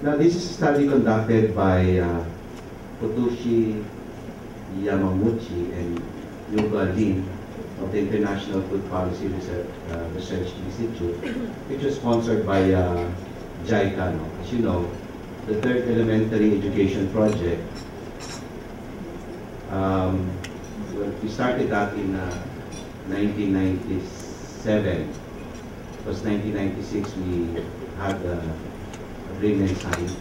Now, this is a study conducted by Futoshi Yamamuchi and Yuga Lin of the International Food Policy Research Institute, which was sponsored by JICA. No? As you know, the third elementary education project, well, we started that in 1997. It was 1996 we had the agreement signed,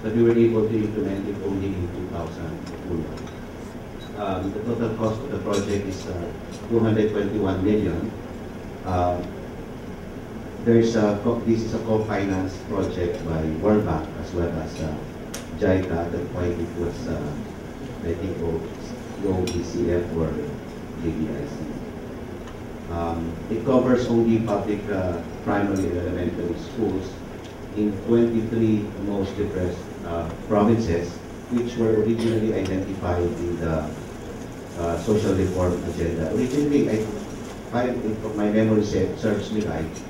but we were able to implement it only in 2001. The total cost of the project is 221 million. This is a co-financed project by World Bank as well as JICA. At that point it was, I think, OECF or JDIC. It covers only public primary and elementary schools in 23 most depressed provinces, which were originally identified in the social reform agenda. Originally, if my memory serves me right,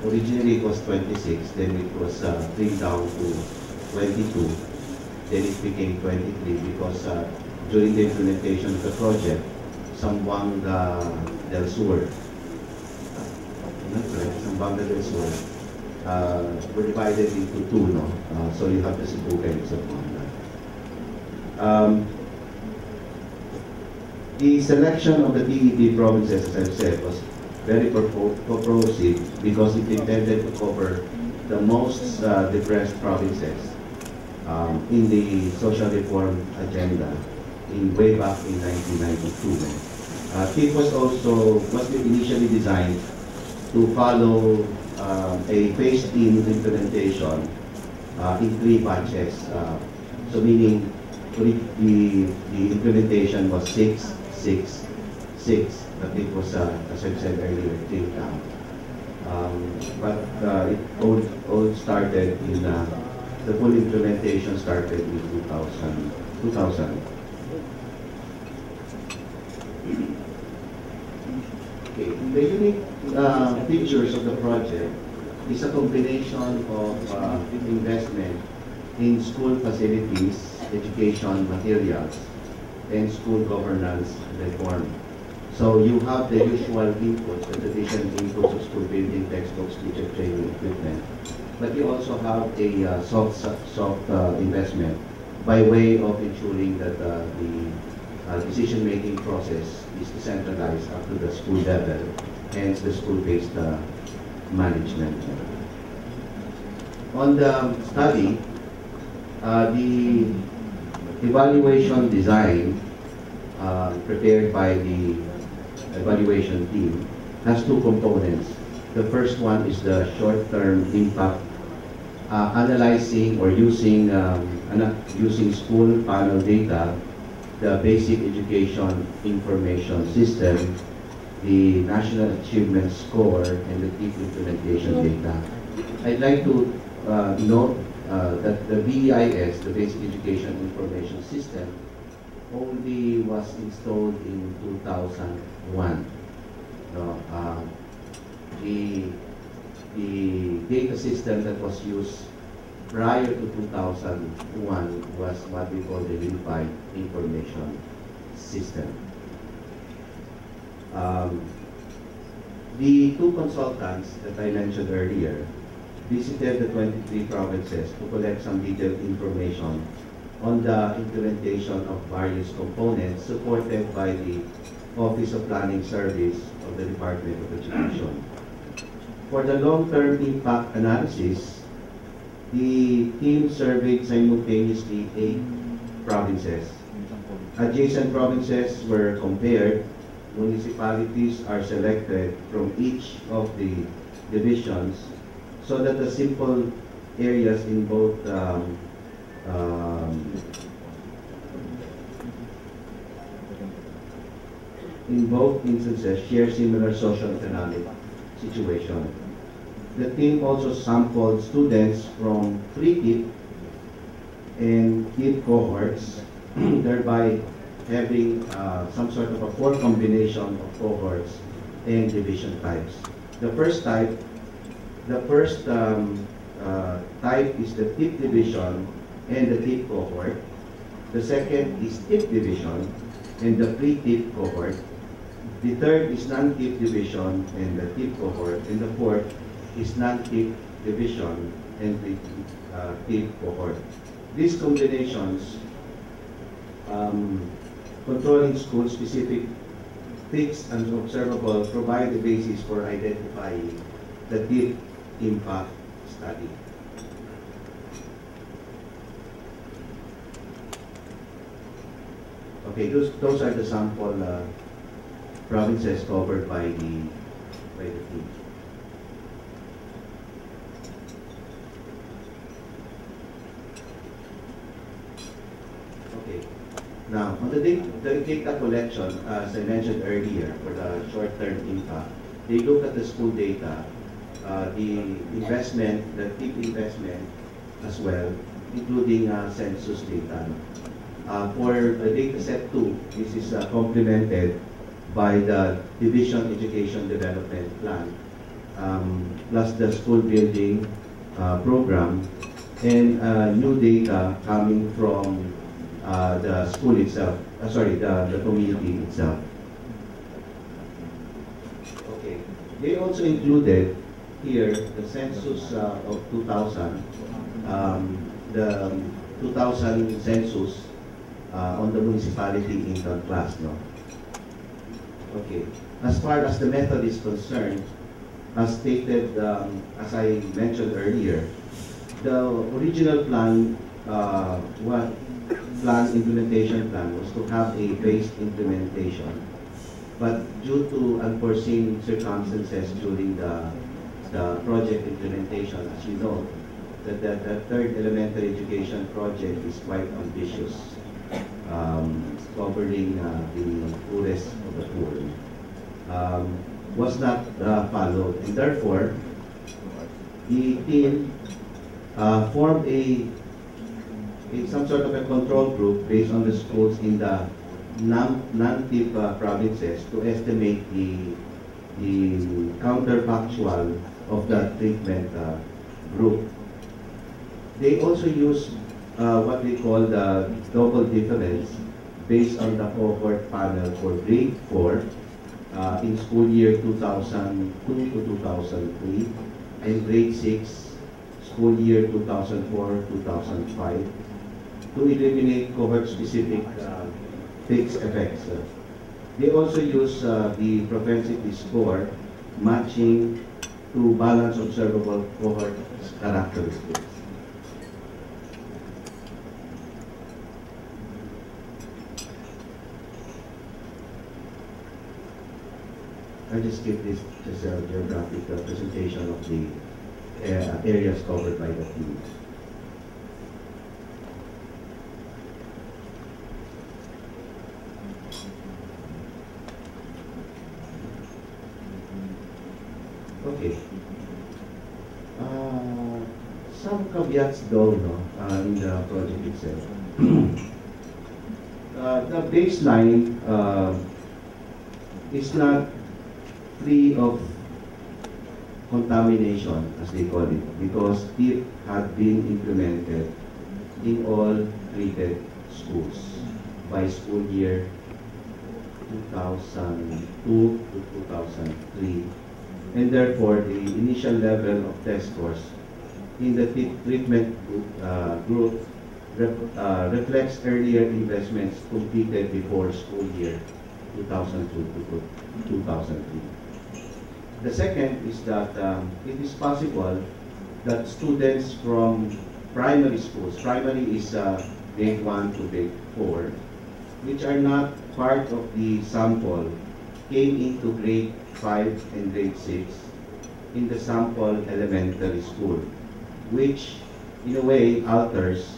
originally it was 26, then it was trimmed down to 22, then it became 23 because during the implementation of the project, Zamboanga del Sur, Zamboanga del Sur, were divided into two, no? So you have the Cebu and Zamboanga. The selection of the TED provinces, as I've said, was very purposive because it intended to cover the most depressed provinces in the social reform agenda way back in 1992. TED was initially designed to follow a phased-in implementation in 3 batches. So meaning the implementation was 6, 6, 6. But it was, as I said earlier, trimmed down. But it all started in, the full implementation started in 2000. Okay. The unique features of the project is a combination of investment in school facilities, education materials, and school governance reform. So you have the usual inputs, the traditional inputs of school building, textbooks, teacher training, equipment. But you also have a soft investment by way of ensuring that the decision-making process is decentralized up to the school level, hence the school-based management. On the study, the evaluation design prepared by the evaluation team has 2 components. The first one is the short-term impact, analyzing or using school panel data, the basic education information system, the national achievement score, and the TEEP implementation data. I'd like to note that the BEIS, the basic education information system, only was installed in 2001. The data system that was used prior to 2001 was what we call the Unified Information System. The 2 consultants that I mentioned earlier visited the 23 provinces to collect some detailed information on the implementation of various components supported by the Office of Planning Service of the Department of Education. For the long-term impact analysis, the team surveyed simultaneously 8 provinces. Adjacent provinces were compared. Municipalities are selected from each of the divisions so that the simple areas in both instances share similar socio-economic situation. The team also sampled students from pre-KIP and KIP cohorts, thereby having some sort of a 4 combination of cohorts and division types. The first type is the tip division and the tip cohort. The second is tip division and the pre-tip cohort. The third is non-tip division and the tip cohort. And the fourth is non-tip division and the tip cohort. These combinations controlling school-specific fixed and observable provide the basis for identifying the tip impact study. Okay, those are the sample provinces covered by the team. Okay. Now, on the data collection, as I mentioned earlier, for the short-term impact, they look at the school data, the investment, the tip investment as well, including census data. For the data set 2, this is complemented by the Division Education Development Plan, plus the school building program, and new data coming from the school itself, the community itself. Okay, they also included here the census of 2000, the 2000 census on the municipality income class, no? Okay. As far as the method is concerned, as stated, as I mentioned earlier, the original plan, implementation plan was to have a phased implementation, but due to unforeseen circumstances during the project implementation, as you know, the third elementary education project is quite ambitious. Covering the poorest of the poor, was not followed, and therefore the team formed some sort of a control group based on the schools in the non-tip provinces to estimate the counterfactual of the treatment group. They also use what we call the double difference based on the cohort panel for grade 4 in school year 2002 to 2003 and grade 6 school year 2004-2005 to eliminate cohort-specific fixed effects. They also use the propensity score matching to balance observable cohort characteristics. I just give this just a geographic presentation of the areas covered by the team. Okay. Some caveats though, no, in the project itself. The baseline is not free of contamination, as they call it, because TIP had been implemented in all treated schools by school year 2002 to 2003, and therefore the initial level of test scores in the TIP treatment group reflects earlier investments completed before school year 2002 to 2003. The second is that it is possible that students from primary schools, primary is grade 1 to grade 4, which are not part of the sample, came into grade 5 and grade 6 in the sample elementary school, which in a way alters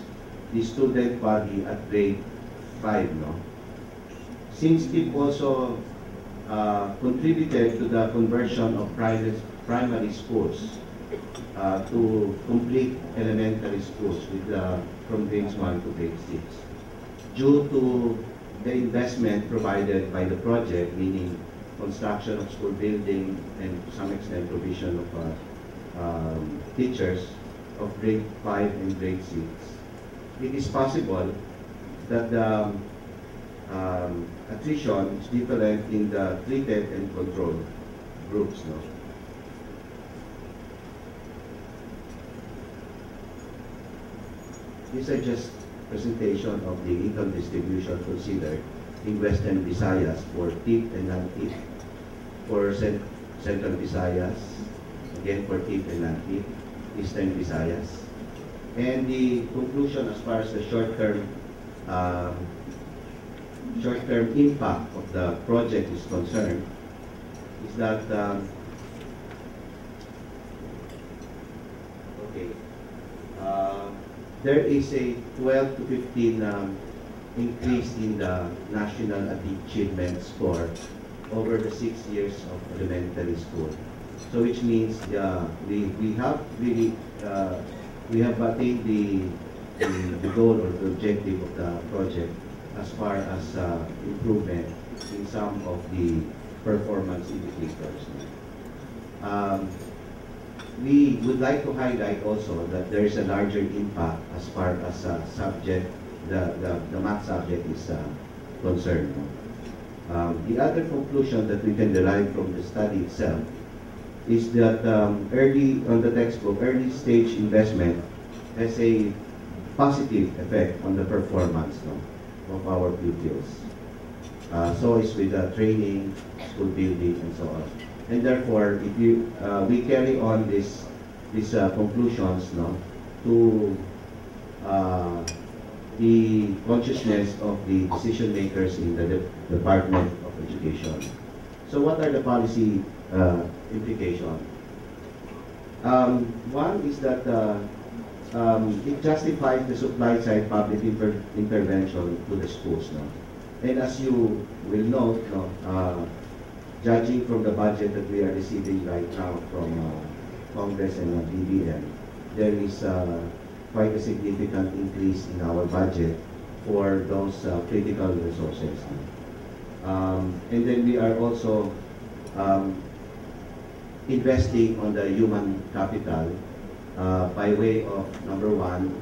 the student body at grade 5, no? Since it also contributed to the conversion of primary schools to complete elementary schools with from grades 1 to grade 6. Due to the investment provided by the project, meaning construction of school building and to some extent provision of teachers, of grade 5 and grade 6, it is possible that the attrition is different in the treated and controlled groups. No? These are just presentation of the income distribution considered in Western Visayas for TIP and non-TIP, for Central Visayas, again for TIP and non-TIP, Eastern Visayas. And the conclusion as far as the short-term impact of the project is concerned is that there is a 12 to 15 increase in the national achievement score over the 6 years of elementary school. So which means we have really we have attained the goal or the objective of the project as far as improvement in some of the performance indicators. We would like to highlight also that there is a larger impact as far as subject, the math subject is concerned. The other conclusion that we can derive from the study itself is that early on the textbook, early stage investment has a positive effect on the performance of our pupils. So is with training, school building, and so on. And therefore, if you we carry on these conclusions to the consciousness of the decision makers in the Department of Education. So what are the policy implications? One is that it justifies the supply side public intervention to the schools. And as you will note, judging from the budget that we are receiving right now from Congress and DepEd, there is quite a significant increase in our budget for those critical resources. And then we are also investing on the human capital by way of, number one,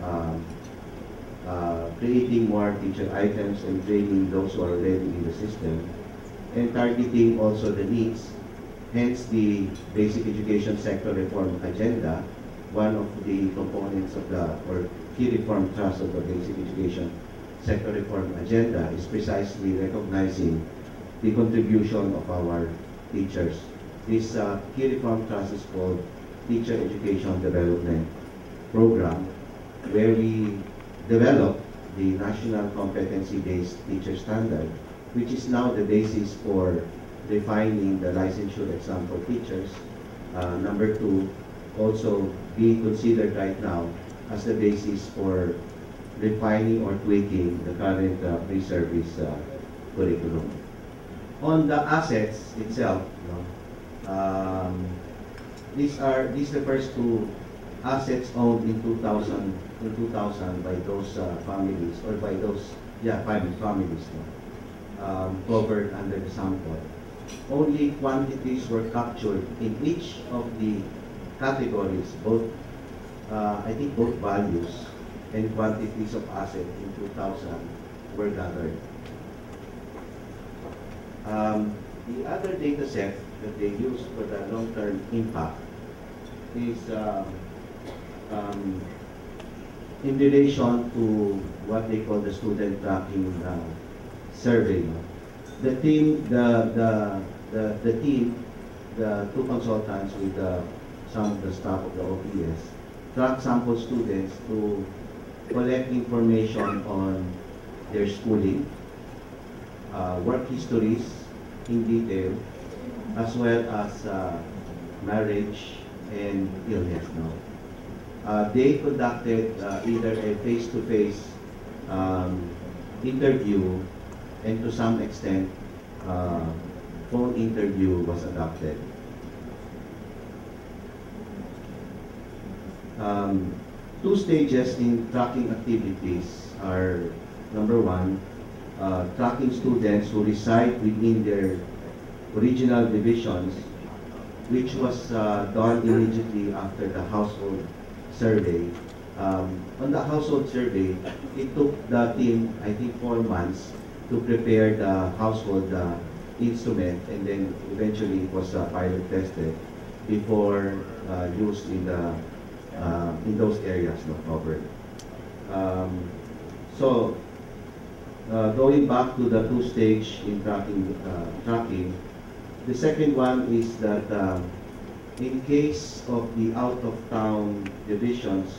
creating more teacher items and training those who are already in the system, and targeting also the needs, hence the basic education sector reform agenda. One of the components of the, or key reform thrust of the basic education sector reform agenda is precisely recognizing the contribution of our teachers. This key reform thrust is called Teacher Education Development Program, where we develop the National Competency-Based Teacher Standard, which is now the basis for defining the licensure exam for teachers. Number two, also being considered right now as the basis for refining or tweaking the current pre-service curriculum. On the assets itself, these refers to assets owned in 2000 by those families, or by those families covered under the sample. Only quantities were captured in each of the categories, both I think both values and quantities of asset in 2000 were gathered. The other data set that they use for the long-term impact is in relation to what they call the student tracking survey. The team, the two consultants with some of the staff of the OPS, track sample students to collect information on their schooling, work histories in detail, as well as marriage and illness. They conducted either a face-to-face interview, and to some extent, phone interview was adopted. Two stages in tracking activities are, number one, tracking students who reside within their original divisions, which was done immediately after the household survey. On the household survey, it took the team, I think, 4 months to prepare the household instrument, and then eventually it was pilot tested before used in those areas not covered. So going back to the 2-stage in tracking, the second one is that in case of the out-of-town divisions,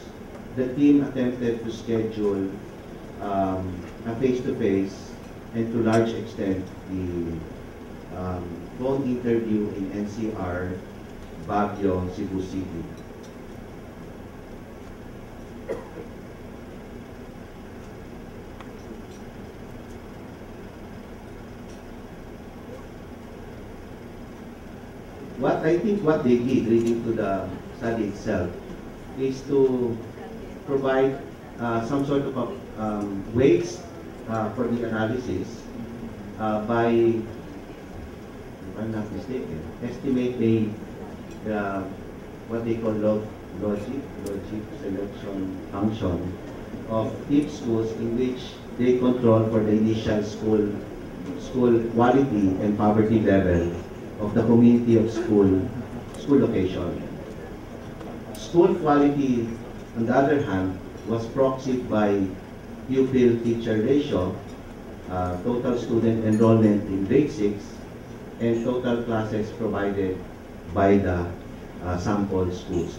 the team attempted to schedule a face-to-face and to large extent the phone interview in NCR, Baguio, Cebu City. What they did, reading to the study itself, is to provide some sort of weights for the analysis by, if I'm not mistaken, estimate what they call logic selection function of each schools in which they control for the initial school quality and poverty level of the community of school location. School quality, on the other hand, was proxied by pupil-teacher ratio, total student enrollment in grade 6, and total classes provided by the sample schools.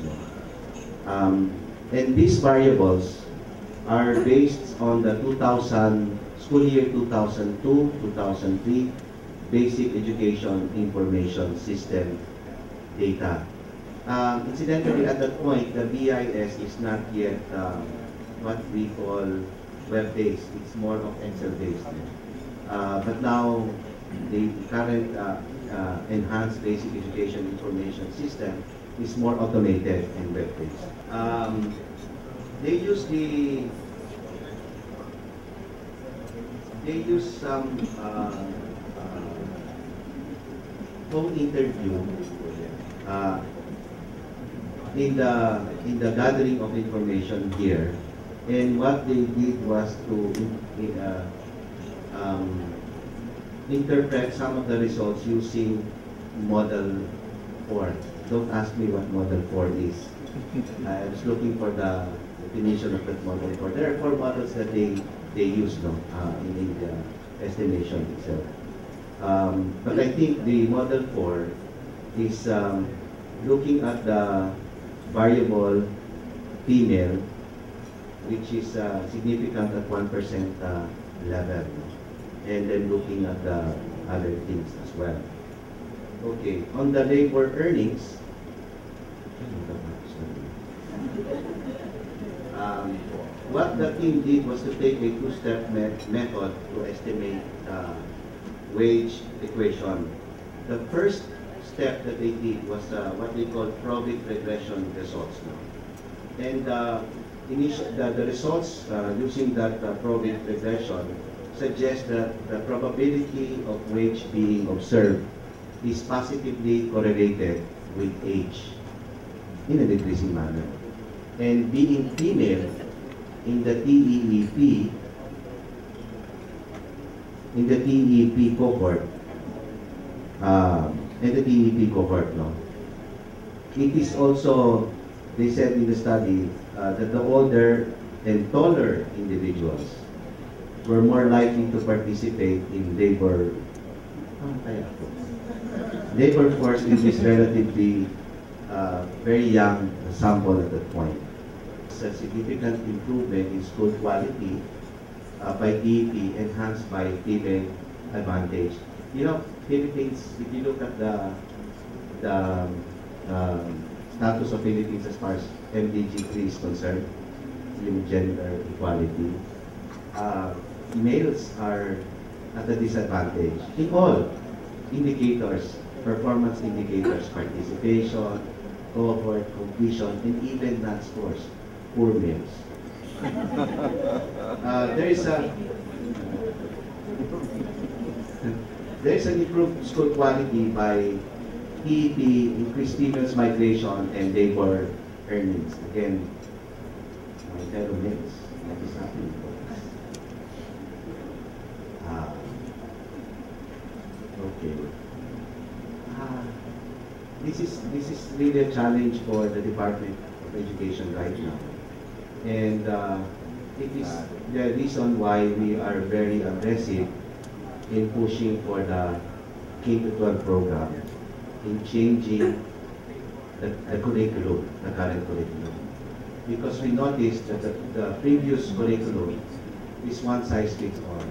And these variables are based on the school year 2002-2003 Basic Education Information System data. Incidentally, at that point, the BIS is not yet what we call web-based. It's more of Excel-based. But now, the current enhanced Basic Education Information System is more automated and web-based. They use some phone interview in the gathering of information here, and what they did was to interpret some of the results using Model 4. Don't ask me what Model 4 is. I was looking for the definition of that Model 4. There are 4 models that they use in the estimation itself. But I think the Model 4 is looking at the variable female, which is significant at 1% level, and then looking at the other things as well. Okay, on the labor earnings, what the team did was to take a 2-step method to estimate wage equation. The first step that they did was what they call probit regression results. And the results using that probit regression suggest that the probability of wage being observed is positively correlated with age in a decreasing manner. And being female in the TEP cohort, it is also, they said in the study, that the older and taller individuals were more likely to participate in labor force in this relatively very young sample at that point. It's a significant improvement in school quality by TEP enhanced by female advantage. You know, Philippines, if you look at the status of Philippines as far as MDG 3 is concerned, yung gender equality, males are at a disadvantage in all indicators, performance indicators, participation, cohort, completion, and even math scores, poor males. There is an improved school quality by TEP, increased females migration, and labor earnings. Again, my fellow mates, what is happening, folks? Okay. This is really a challenge for the Department of Education right now. And it is the reason why we are very aggressive in pushing for the K-12 program, in changing the curriculum, the current curriculum. Because we noticed that the previous curriculum is one size fits all.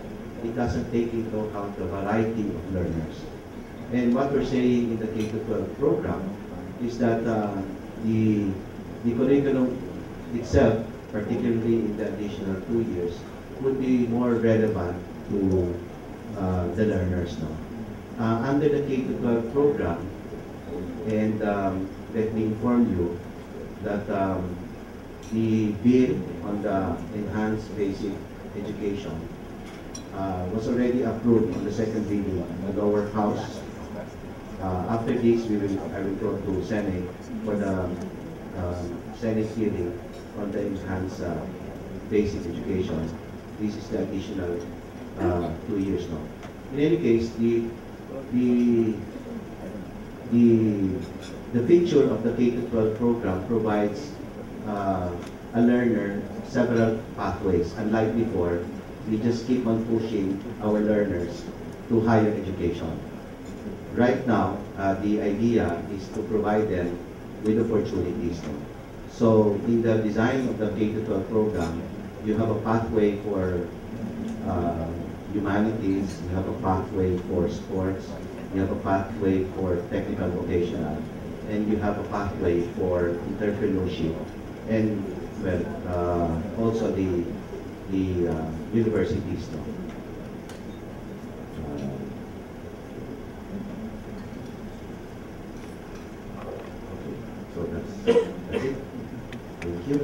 It doesn't take into account the variety of learners. And what we're saying in the K-12 program is that the curriculum itself, particularly in the additional 2 years, would be more relevant to the learners now. Under the K-12 program, and let me inform you that the bill on the enhanced basic education was already approved on the second reading in the lower house. After this, I will go to Senate for the Senate hearing on the enhanced basic education. This is the additional 2 years now. In any case, the feature of the K-12 program provides a learner several pathways. Unlike before, we just keep on pushing our learners to higher education. Right now, the idea is to provide them with opportunities. So in the design of the K-12 program, you have a pathway for humanities, you have a pathway for sports, you have a pathway for technical vocational, and you have a pathway for entrepreneurship, and well, also the universities. So that's it. Thank you.